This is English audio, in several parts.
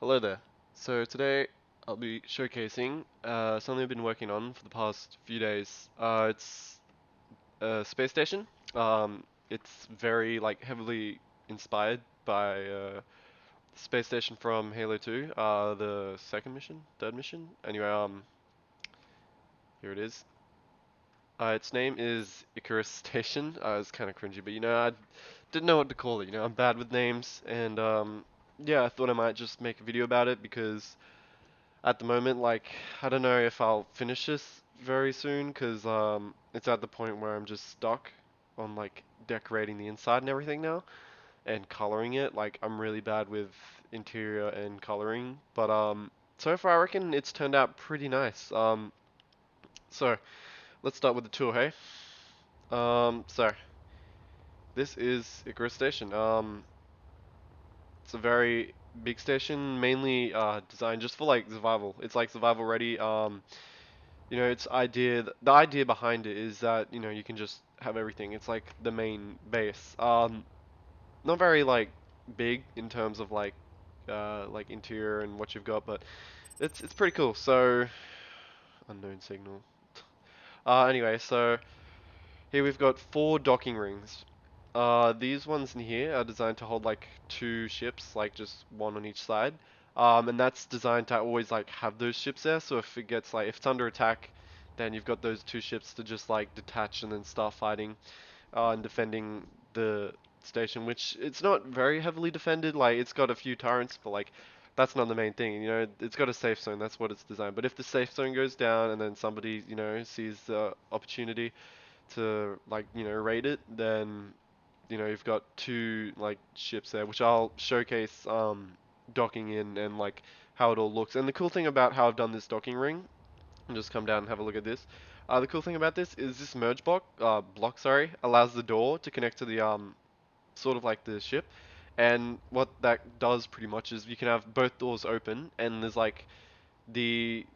Hello there. So today I'll be showcasing something I've been working on for the past few days. It's a space station. It's very like heavily inspired by the space station from Halo 2, the second mission, third mission. Anyway, here it is. Its name is Icarus Station. It's kind of cringy, but I didn't know what to call it. I'm bad with names, and yeah, I thought I might just make a video about it because at the moment, like, I don't know if I'll finish this very soon because it's at the point where I'm just stuck on like decorating the inside and everything now and coloring it. Like, I'm really bad with interior and coloring, but so far I reckon it's turned out pretty nice. So let's start with the tour, hey? So this is Icarus Station. It's a very big station, mainly designed just for like survival. It's like survival ready. The idea behind it is that, you can just have everything. It's like the main base. Not very like big in terms of like interior and what you've got, but it's pretty cool. So, unknown signal. Anyway, so here we've got four docking rings. These ones in here are designed to hold like two ships, like just one on each side. And that's designed to always like have those ships there. So if it's under attack, then you've got those two ships to just like detach and then start fighting, and defending the station, which it's not very heavily defended. Like it's got a few turrets, but like that's not the main thing. It's got a safe zone. That's what it's designed. But if the safe zone goes down and then somebody, sees the opportunity to like raid it, then you've got two like ships there, which I'll showcase docking in and like how it all looks. And the cool thing about how I've done this docking ring, and just come down and have a look at this. The cool thing about this is this merge block, sorry, allows the door to connect to the sort of like the ship. And what that does pretty much is you can have both doors open, and there's like the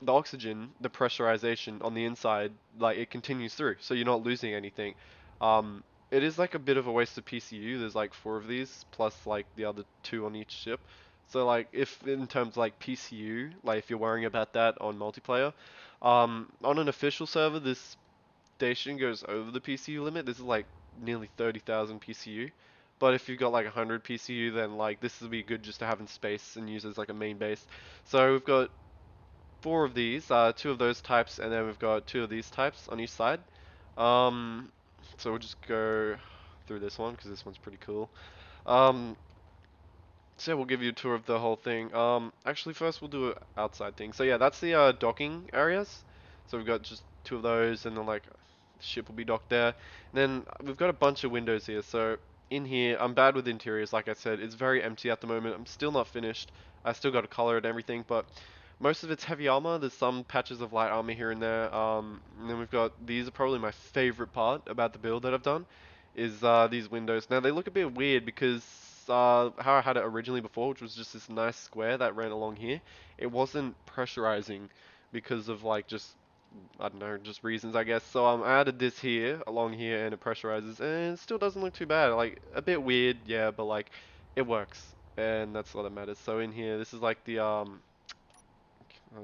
oxygen, the pressurization on the inside, like it continues through, so you're not losing anything. It is like a bit of a waste of PCU. There's like four of these plus like the other two on each ship. So like if in terms of like PCU, like if you're worrying about that on multiplayer, on an official server, this station goes over the PCU limit. This is like nearly 30,000 PCU. But if you've got like 100 PCU, then like this would be good just to have in space and use as like a main base. So we've got four of these, two of those types, and then we've got two of these types on each side. Um, so we'll just go through this one because this one's pretty cool. Um, so yeah, we'll give you a tour of the whole thing. Actually, first we'll do an outside thing. So yeah, that's the docking areas. So we've got just two of those, and then like the ship will be docked there. And then we've got a bunch of windows here. So in here, I'm bad with interiors. Like I said, it's very empty at the moment. I'm still not finished. I still got to color it and everything, but most of it's heavy armor. There's some patches of light armor here and there. And then we've got these are probably my favorite part about the build that I've done is these windows. Now they look a bit weird because how I had it originally before, which was just this nice square that ran along here, it wasn't pressurizing because of like just I don't know, just reasons I guess. So I added this here along here and it pressurizes and it still doesn't look too bad. Like a bit weird, yeah, but like it works and that's all that matters. So in here, this is like the oh,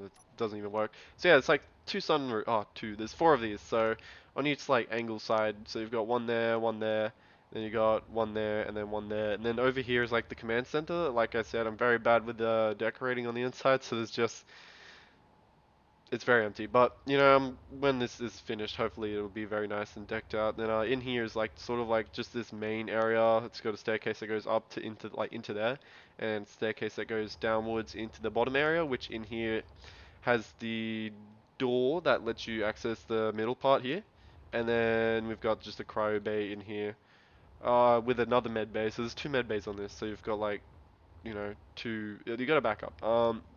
it doesn't even work. So yeah, it's like two. There's four of these. So on each like angle side, so you've got one there, then you got one there, and then one there, and then over here is like the command center. Like I said, I'm very bad with decorating on the inside, so there's just it's very empty. But when this is finished, hopefully it'll be very nice and decked out. Then in here is like sort of like just this main area. It's got a staircase that goes up to into there, and staircase that goes downwards into the bottom area, which in here has the door that lets you access the middle part here. And then we've got just a cryo bay in here with another med bay. So there's two med bays on this. So you've got like, two, you got to back up.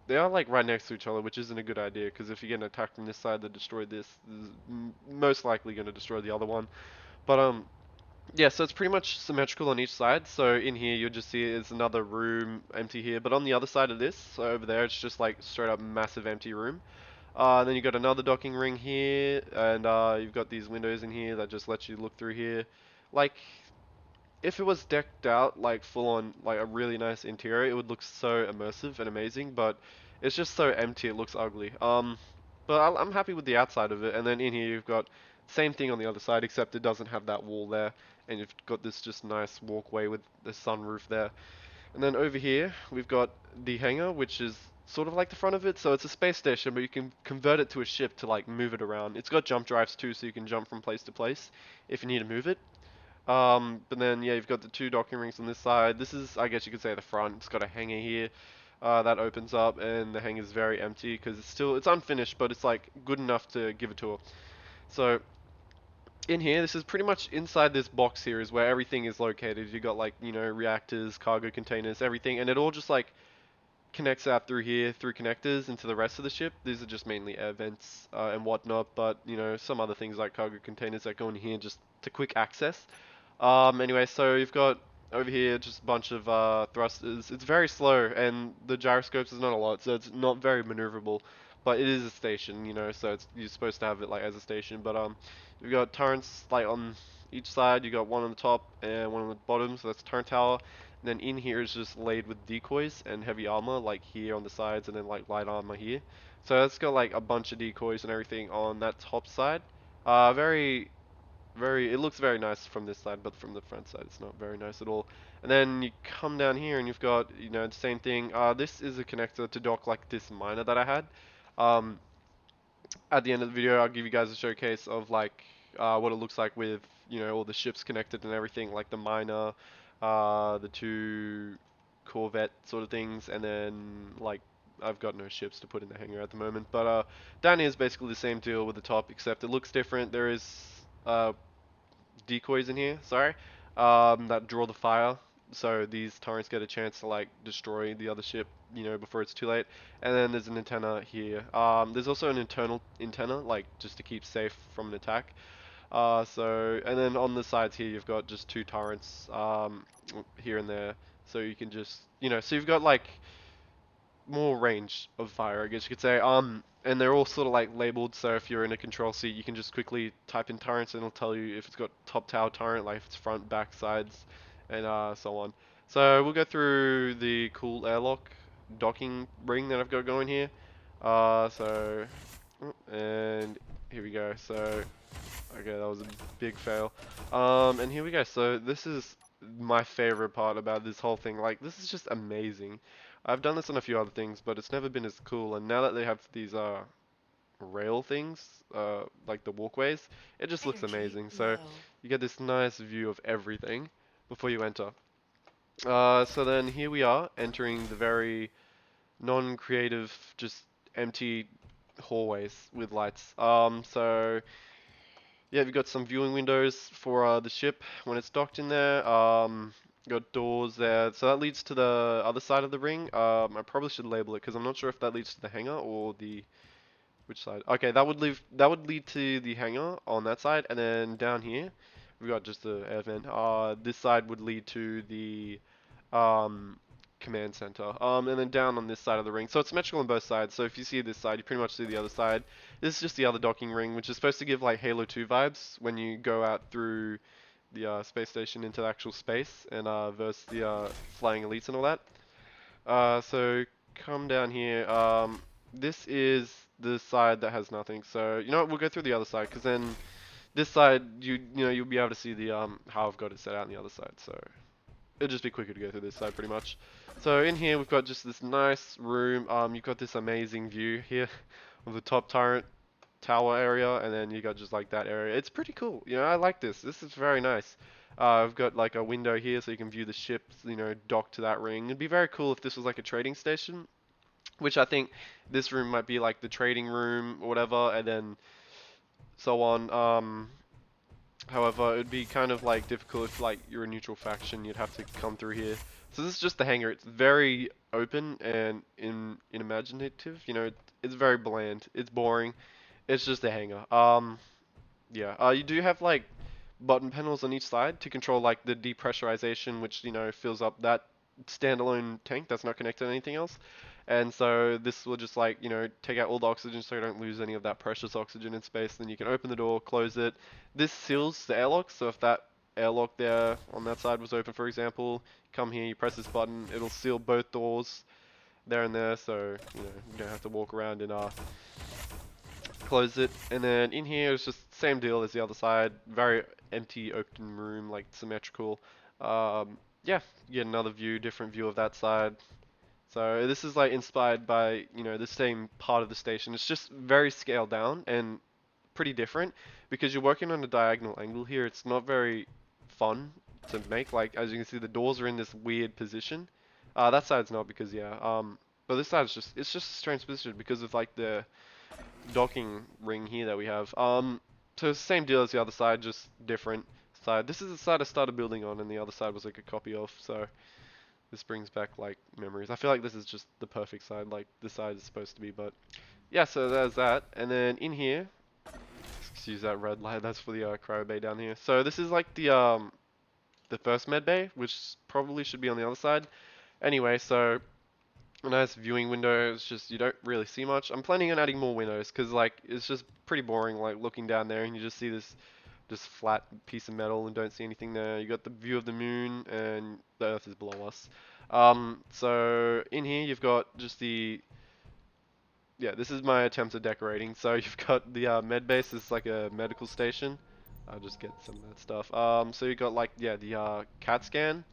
They are like right next to each other, which isn't a good idea because if you get an attack from this side that destroy this is most likely going to destroy the other one. But yeah, so it's pretty much symmetrical on each side. So in here you'll just see it's another room empty here, but on the other side of this, so over there, it's just like straight up massive empty room. Then you've got another docking ring here, and you've got these windows in here that just let you look through here. Like, if it was decked out like full on like a really nice interior, it would look so immersive and amazing, but it's just so empty it looks ugly. But I'm happy with the outside of it. And then in here you've got same thing on the other side, except it doesn't have that wall there, and you've got this just nice walkway with the sunroof there. And then over here we've got the hangar, which is sort of like the front of it, so it's a space station, but you can convert it to a ship to like move it around. It's got jump drives too, so you can jump from place to place if you need to move it. But then yeah, you've got the two docking rings on this side. This is, I guess you could say, the front. It's got a hangar here that opens up, and the hangar is very empty because it's unfinished, but it's like good enough to give a tour. So in here, this is pretty much inside this box here is where everything is located. You got like, reactors, cargo containers, everything, and it all just like connects out through here through connectors into the rest of the ship. These are just mainly air vents and whatnot, but some other things like cargo containers that go in here just to quick access. Anyway, so you've got over here just a bunch of thrusters. It's very slow, and the gyroscopes is not a lot, so it's not very maneuverable. But it is a station, so you're supposed to have it like as a station. But you've got turrets like on each side. You got one on the top and one on the bottom, so that's turret tower. And then in here is just laid with decoys and heavy armor, like here on the sides, and then like light armor here. So it's got like a bunch of decoys and everything on that top side. Very it looks very nice from this side, but from the front side it's not very nice at all. And then you come down here and you've got, the same thing. This is a connector to dock like this miner that I had. Um, at the end of the video, I'll give you guys a showcase of like what it looks like with, all the ships connected and everything, like the miner, the two Corvette sort of things, and then like I've got no ships to put in the hangar at the moment. But down here is basically the same deal with the top, except it looks different. There is decoys in here, sorry, that draw the fire. So these turrets get a chance to like destroy the other ship, before it's too late. And then there's an antenna here. There's also an internal antenna, like just to keep safe from an attack. And then on the sides here, you've got just two turrets, here and there. So you can just, so you've got like more range of fire, I guess you could say. And they're all sort of like labeled, so if you're in a control seat, you can just quickly type in turrets and it'll tell you if it's got top tower turret, like if it's front, back, sides, and so on. So we'll go through the cool airlock docking ring that I've got going here. And here we go. So okay, that was a big fail. And here we go. So this is my favorite part about this whole thing. Like, this is just amazing. I've done this on a few other things, but it's never been as cool. And now that they have these rail things, like the walkways, it just looks Energy amazing. So low. you get this nice view of everything before you enter. So then here we are entering the very non-creative, just empty hallways with lights. Yeah, we've got some viewing windows for the ship when it's docked in there. Got doors there, so that leads to the other side of the ring. I probably should label it because I'm not sure if that leads to the hangar or the which side. Okay, that would lead to the hangar on that side, and then down here we've got just the air vent. This side would lead to the um, command center. And then down on this side of the ring. So it's symmetrical on both sides. So if you see this side, you pretty much see the other side. This is just the other docking ring, which is supposed to give like Halo 2 vibes when you go out through the space station into the actual space and versus the flying elites and all that. So come down here. This is the side that has nothing. So you know what? We'll go through the other side because then this side you'll be able to see the how I've got it set out on the other side. So it'll just be quicker to go through this side pretty much. So in here we've got just this nice room. You've got this amazing view here of the top turret tower area, and then you got just like that area. It's pretty cool. I like this. This is very nice. I've got like a window here so you can view the ships, docked to that ring. It'd be very cool if this was like a trading station, which I think this room might be like the trading room or whatever, and then so on. However, it would be kind of like difficult if like you're a neutral faction, you'd have to come through here. So this is just the hangar. It's very open and in imaginative. It's very bland. It's boring. It's just a hangar. Yeah. You do have like button panels on each side to control like the depressurization, which fills up that standalone tank that's not connected to anything else. And so this will just like take out all the oxygen so you don't lose any of that precious oxygen in space. Then you can open the door, close it. This seals the airlock, so if that airlock there on that side was open, for example. Come here, you press this button, it'll seal both doors there and there, so you know you don't have to walk around and close it. And then in here it's just same deal as the other side, very empty open room, like symmetrical. Yeah, you get another view, different view of that side. So this is like inspired by, you know, the same part of the station. It's just very scaled down and pretty different because you're working on a diagonal angle here. It's not very fun to make. Like as you can see, the doors are in this weird position. That side's not because yeah. But this side's just it's just a strange position because of like the docking ring here that we have. So it's the same deal as the other side, just different side. This is the side I started building on, and the other side was like a copy of. So this brings back like memories. I feel like this is just the perfect side, like the side is supposed to be. But yeah, so there's that. And then in here, excuse that red light. That's for the Cryo Bay down here. So this is like the first med bay, which probably should be on the other side. Anyway, so a nice viewing window. It's just you don't really see much. I'm planning on adding more windows because like it's just pretty boring like looking down there and you just see this just flat piece of metal and don't see anything there. You got the view of the moon and the Earth is below us. So in here you've got just the yeah. This is my attempt at decorating. So you've got the med base is like a medical station. I'll just get some of that stuff. So you got like yeah the CAT scan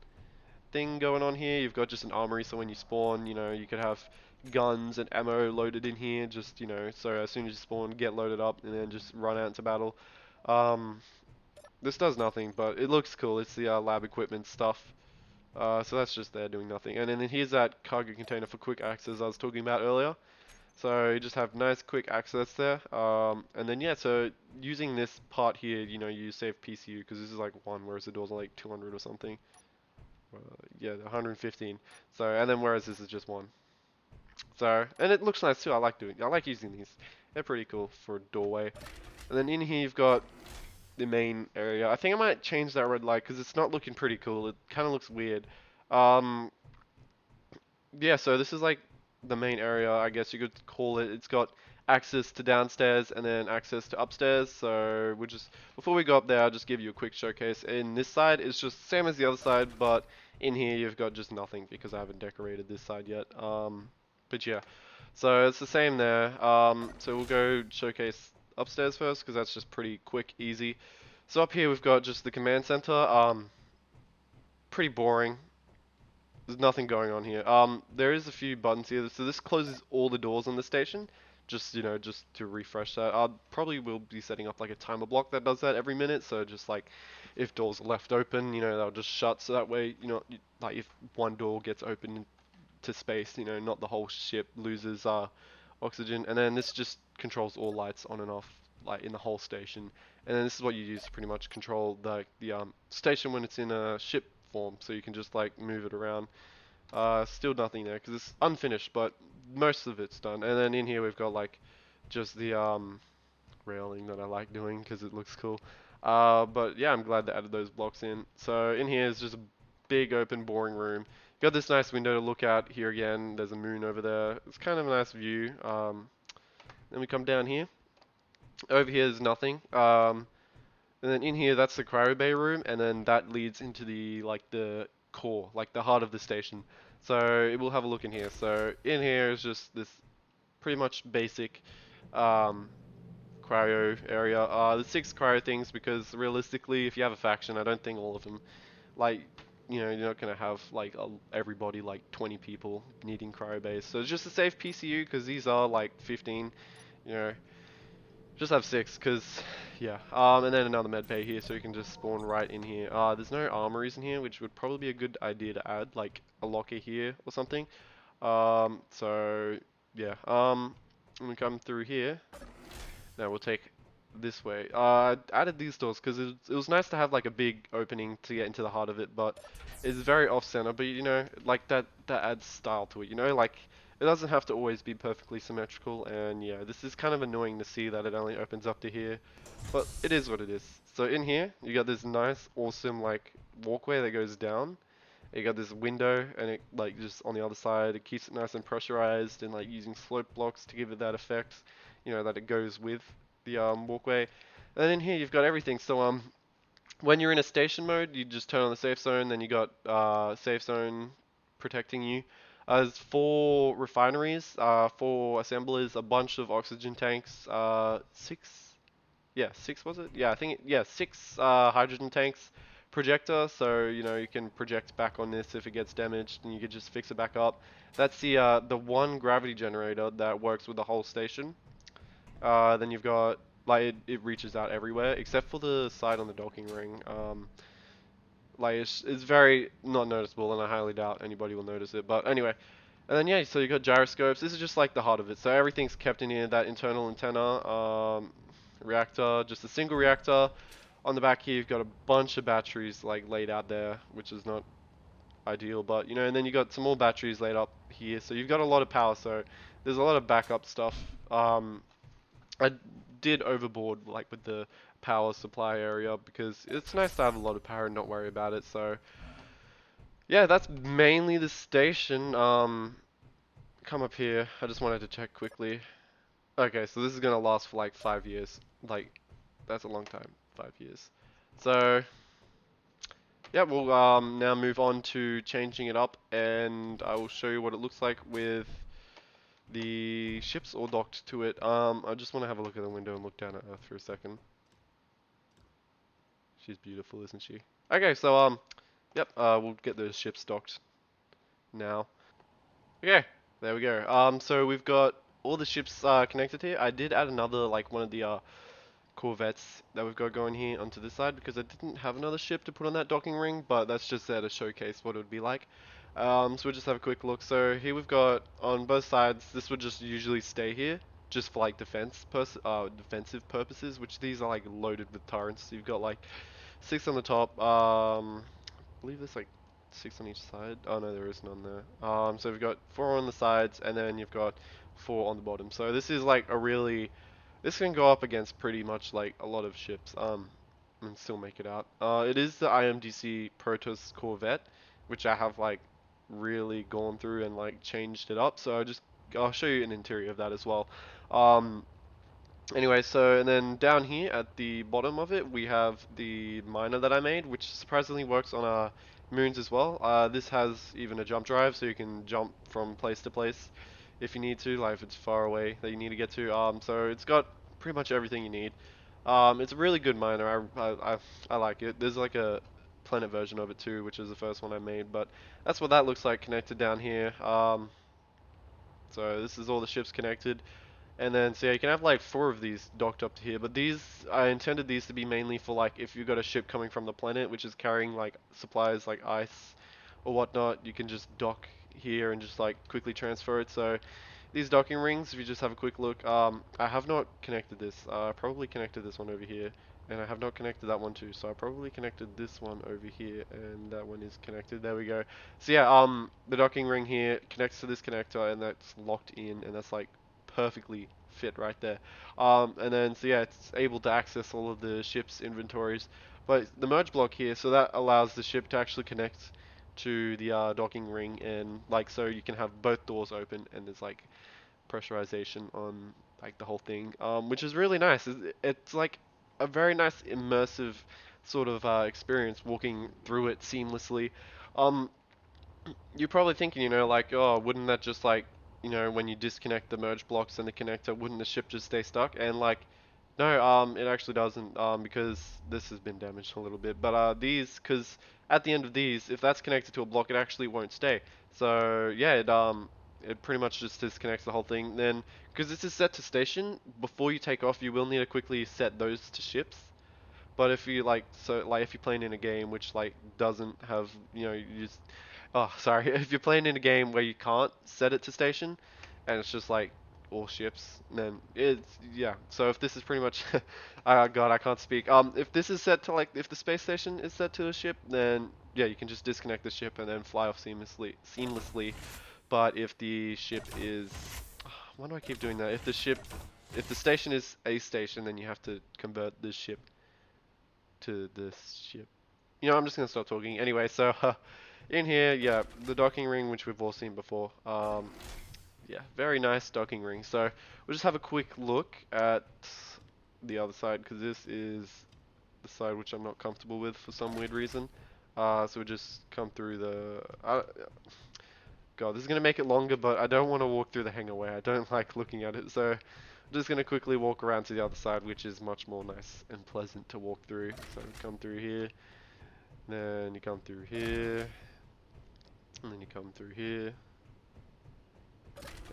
thing going on here. You've got just an armory, so when you spawn, you know, you could have guns and ammo loaded in here, just, you know, so as soon as you spawn, get loaded up and then just run out into battle. Um, this does nothing, but it looks cool. It's the lab equipment stuff. So that's just there doing nothing. And then here's that cargo container for quick access I was talking about earlier. So you just have nice quick access there. And then yeah, so using this part here, you know, you save PCU because this is like one, whereas the doors are like 200 or something. Uh, yeah, 115. So, and then whereas this is just one. So, and it looks nice too. I like using these. They're pretty cool for a doorway. And then in here you've got the main area. I think I might change that red light because it's not looking pretty cool. It kind of looks weird. Um, yeah, so this is like the main area, I guess you could call it. It's got access to downstairs and then access to upstairs. So we'll just, before we go up there, I'll just give you a quick showcase. In this side, it's just same as the other side, but in here you've got just nothing because I haven't decorated this side yet. But yeah, so it's the same there. So we'll go showcase upstairs first because that's just pretty quick, easy. So up here we've got just the command center. Pretty boring. There's nothing going on here. There is a few buttons here. So this closes all the doors on the station. Just, you know, just to refresh that. I probably will be setting up like a timer block that does that every minute. So just like if doors are left open, you know, they'll just shut. So that way, you know, like if one door gets open to space, you know, not the whole ship loses oxygen. And then this just controls all lights on and off, like in the whole station. And then this is what you use to pretty much control the station when it's in a ship form. So you can just like move it around. Still nothing there because it's unfinished, but most of it's done. And then in here we've got like just the railing that I like doing because it looks cool. But yeah, I'm glad they added those blocks in. So in here is just a big open boring room. Got this nice window to look out here again. There's a moon over there. It's kind of a nice view. Then we come down here. Over here is nothing. And then in here, that's the Cryo Bay room, and then that leads into the like the core, like the heart of the station. So we'll have a look in here. So in here is just this pretty much basic um, cryo area. The six cryo things because realistically, if you have a faction, I don't think all of them like you know you're not gonna have like everybody like 20 people needing cryo base. So it's just a safe PCU because these are like 15. You know, just have six, cause yeah. And then another med bay here, so you can just spawn right in here. There's no armories in here, which would probably be a good idea to add, like a locker here or something. So yeah. When we come through here, now we'll take this way. I added these doors because it was nice to have like a big opening to get into the heart of it, but it's very off-center. But you know, like that adds style to it. You know, like it doesn't have to always be perfectly symmetrical. And yeah, this is kind of annoying to see that it only opens up to here, but it is what it is. So in here, you got this nice, awesome like walkway that goes down. You got this window, and it like just on the other side, it keeps it nice and pressurized, and like using slope blocks to give it that effect, you know, that it goes with the walkway. And then in here you've got everything. So When you're in a station mode, you just turn on the safe zone, then you got safe zone protecting you. There's 4 refineries, 4 assemblers, a bunch of oxygen tanks, 6, yeah, 6 was it? Yeah, I think, yeah, 6 hydrogen tanks, projector, so you know you can project back on this if it gets damaged, and you can just fix it back up. That's the one gravity generator that works with the whole station. Then you've got like it reaches out everywhere except for the side on the docking ring. Like it's very not noticeable, and I highly doubt anybody will notice it. But anyway, and then yeah, so you got gyroscopes. This is just like the heart of it. So everything's kept in here. That internal antenna, reactor, just a single reactor. On the back here, you've got a bunch of batteries like laid out there, which is not ideal, but you know, and then you got some more batteries laid up here. So you've got a lot of power. So there's a lot of backup stuff. I did overboard like with the power supply area because it's nice to have a lot of power and not worry about it. So yeah, that's mainly the station. Come up here. I just wanted to check quickly. Okay, so this is gonna last for like 5 years. Like, that's a long time. 5 years. So, yeah, we'll now move on to changing it up, and I will show you what it looks like with the ships all docked to it. I just want to have a look at the window and look down at Earth for a second. She's beautiful, isn't she? Okay, so yep, we'll get those ships docked now. Okay, there we go. So we've got all the ships connected here. I did add another like one of the corvettes that we've got going here onto this side because I didn't have another ship to put on that docking ring, but that's just there to showcase what it would be like. So we'll just have a quick look. So here we've got on both sides. This would just usually stay here, just for like defensive purposes. Which these are like loaded with turrets. So you've got like 6 on the top. I believe there's like 6 on each side. Oh no, there is none there. So we've got 4 on the sides, and then you've got 4 on the bottom. So this is like a really, this can go up against pretty much like a lot of ships. And still make it out. It is the IMDC Protoss Corvette, which I have like really gone through and like changed it up. So I'll show you an interior of that as well. Um, Anyway, so and then down here at the bottom of it, we have the miner that I made, which surprisingly works on our moons as well. This has even a jump drive, so you can jump from place to place if you need to, like if it's far away that you need to get to. So it's got pretty much everything you need. It's a really good miner. I like it. There's like a planet version of it too, which is the first one I made, but that's what that looks like connected down here. So this is all the ships connected. And then, so yeah, you can have like 4 of these docked up to here, but these, I intended these to be mainly for like if you've got a ship coming from the planet, which is carrying like supplies like ice or whatnot, you can just dock here and just like quickly transfer it. So these docking rings, if you just have a quick look, I have not connected this. I probably connected this one over here, and I have not connected that one too. So I probably connected this one over here, and that one is connected. There we go. So yeah, the docking ring here connects to this connector, and that's locked in, and that's like perfectly fit right there. And then so yeah, it's able to access all of the ship's inventories. But the merge block here, so that allows the ship to actually connect to the docking ring, and like so you can have both doors open, and there's like pressurization on like the whole thing, which is really nice. It's like a very nice immersive sort of experience walking through it seamlessly. Um, you're probably thinking, you know, like, oh, wouldn't that just like, you know, when you disconnect the merge blocks and the connector, wouldn't the ship just stay stuck? And like, no, it actually doesn't, because this has been damaged a little bit. But because at the end of these, if that's connected to a block, it actually won't stay. So yeah, it pretty much just disconnects the whole thing. Then, because this is set to station, before you take off, you will need to quickly set those to ships. But if you like, so like if you're playing in a game which like doesn't have, you know, you just, oh sorry, if you're playing in a game where you can't set it to station, and it's just like all ships, then it's yeah. So if this is pretty much, oh god, I can't speak. If this is set to like, if the space station is set to a ship, then yeah, you can just disconnect the ship and then fly off seamlessly. But if the ship is, why do I keep doing that? If the station is a station, then you have to convert the ship to this ship. You know, I'm just gonna stop talking. Anyway, so in here, yeah, the docking ring, which we've all seen before. Yeah, very nice docking ring. So we'll just have a quick look at the other side because this is the side which I'm not comfortable with for some weird reason. So we just come through the. God, this is gonna make it longer, but I don't want to walk through the hangaway. I don't like looking at it, so I'm just gonna quickly walk around to the other side, which is much more nice and pleasant to walk through. So you come through here, then you come through here, and then you come through here,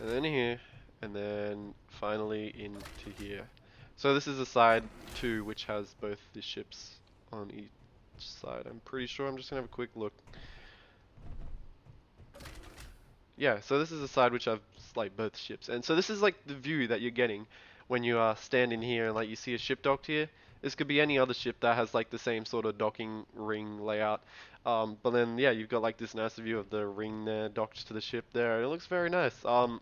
and then here, and then finally into here. So this is a side 2 which has both the ships on each side. I'm pretty sure. I'm just gonna have a quick look. Yeah, so this is a side which have like both ships, and so this is like the view that you're getting when you stand in here and like you see a ship docked here. This could be any other ship that has like the same sort of docking ring layout. But then yeah, you've got like this nice view of the ring there docked to the ship there, and it looks very nice. So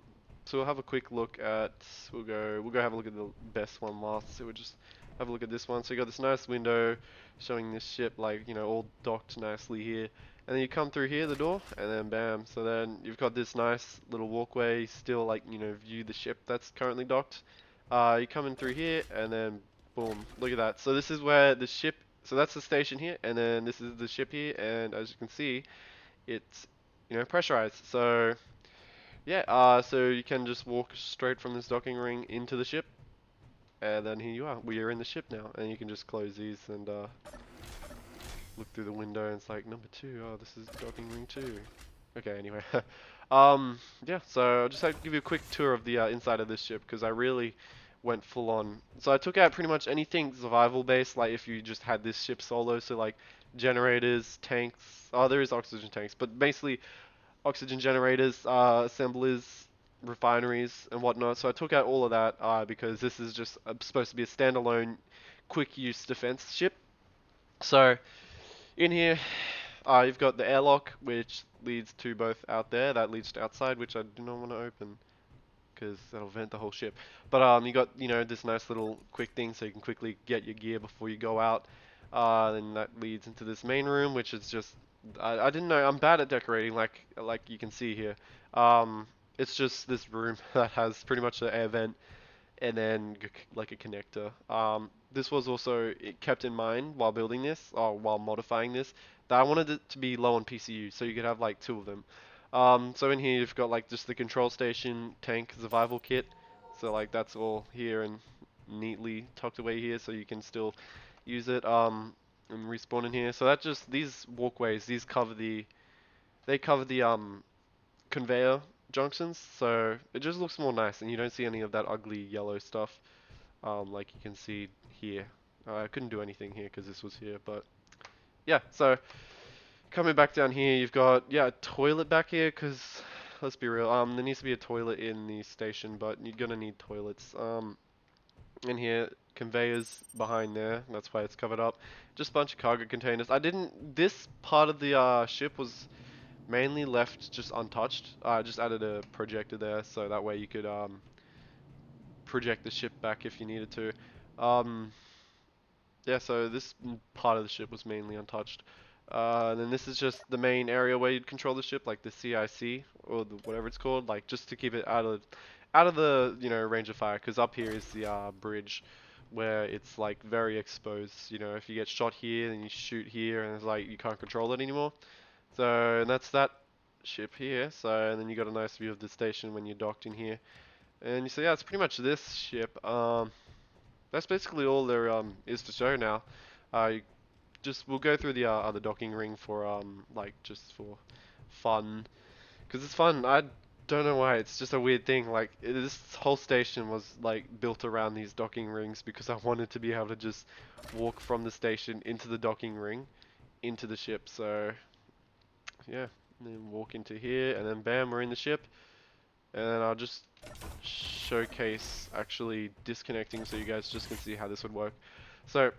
we'll have a quick look at. We'll go have a look at the best one last. So we'll just have a look at this one. So you got this nice window showing this ship like all docked nicely here. And then you come through here, the door, and then bam. So then you've got this nice little walkway, still like, view the ship that's currently docked. You come in through here, and then boom, look at that. So this is where the ship, so that's the station here, and then this is the ship here, and as you can see, it's, pressurized. So, yeah, so you can just walk straight from this docking ring into the ship, and then here you are. We are in the ship now, and you can just close these and, look through the window and it's like number 2. Oh, this is docking ring 2. Okay, anyway. Yeah, so I'll just have to give you a quick tour of the inside of this ship because I really went full on. So I took out pretty much anything survival based, like if you just had this ship solo, so like generators, tanks. Oh, there is oxygen tanks, but basically oxygen generators, assemblers, refineries, and whatnot. So I took out all of that because this is just supposed to be a standalone, quick use defense ship. So in here, you've got the airlock, which leads to both out there. That leads to outside, which I do not want to open because that'll vent the whole ship. But you got this nice little quick thing, so you can quickly get your gear before you go out. Then that leads into this main room, which is just I didn't know I'm bad at decorating, like you can see here. It's just this room that has pretty much an air vent and then like a connector. This was also kept in mind while building this, or while modifying this, that I wanted it to be low on PCU, so you could have like 2 of them. So in here you've got like just the control station, tank, survival kit. So like that's all here and neatly tucked away here, so you can still use it and respawn in here. So that just these walkways, they cover the conveyor junctions, so it just looks more nice, and you don't see any of that ugly yellow stuff, like you can see here. I couldn't do anything here because this was here, but yeah. So coming back down here, you've got a toilet back here, because let's be real, there needs to be a toilet in the station, but you're gonna need toilets. In here, conveyors behind there, that's why it's covered up. Just a bunch of cargo containers. This part of the ship was mainly left just untouched. I just added a projector there, so that way you could project the ship back if you needed to. Yeah, so this part of the ship was mainly untouched. And then this is just the main area where you'd control the ship, like the CIC or whatever it's called, like just to keep it out of the range of fire. Because up here is the bridge where it's like very exposed. If you get shot here and you shoot here, and it's like you can't control it anymore. So and that's that ship here. So and then you got a nice view of the station when you're docked in here. And you say, yeah, it's pretty much this ship. That's basically all there is to show now. I we'll go through the other docking ring for like just for fun, because it's fun. I don't know why, it's just a weird thing. Like this whole station was like built around these docking rings because I wanted to be able to just walk from the station into the docking ring into the ship. So yeah, and then walk into here, and then bam, we're in the ship. And then I'll just showcase actually disconnecting so you guys just can see how this would work. So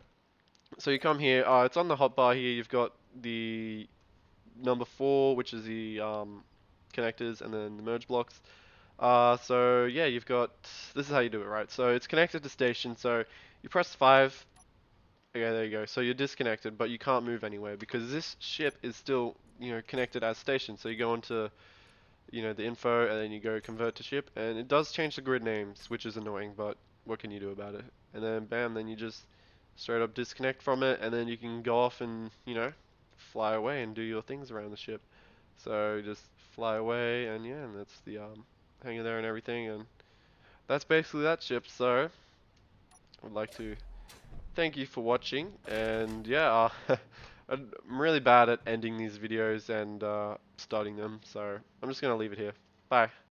you come here, it's on the hotbar here, you've got the number 4, which is the connectors, and then the merge blocks. So yeah, you've got, this is how you do it, right? So it's connected to station, so you press 5, okay, there you go. So you're disconnected, but you can't move anywhere because this ship is still, connected as station. So you go into the info, and then you go convert to ship, and it does change the grid names, which is annoying, but what can you do about it? And then bam, then you just straight up disconnect from it, and then you can go off and, fly away and do your things around the ship. So just fly away, and yeah, and that's the hangar there and everything, and that's basically that ship. So I'd like to thank you for watching, and yeah, I'm really bad at ending these videos and starting them, so I'm just gonna leave it here. Bye.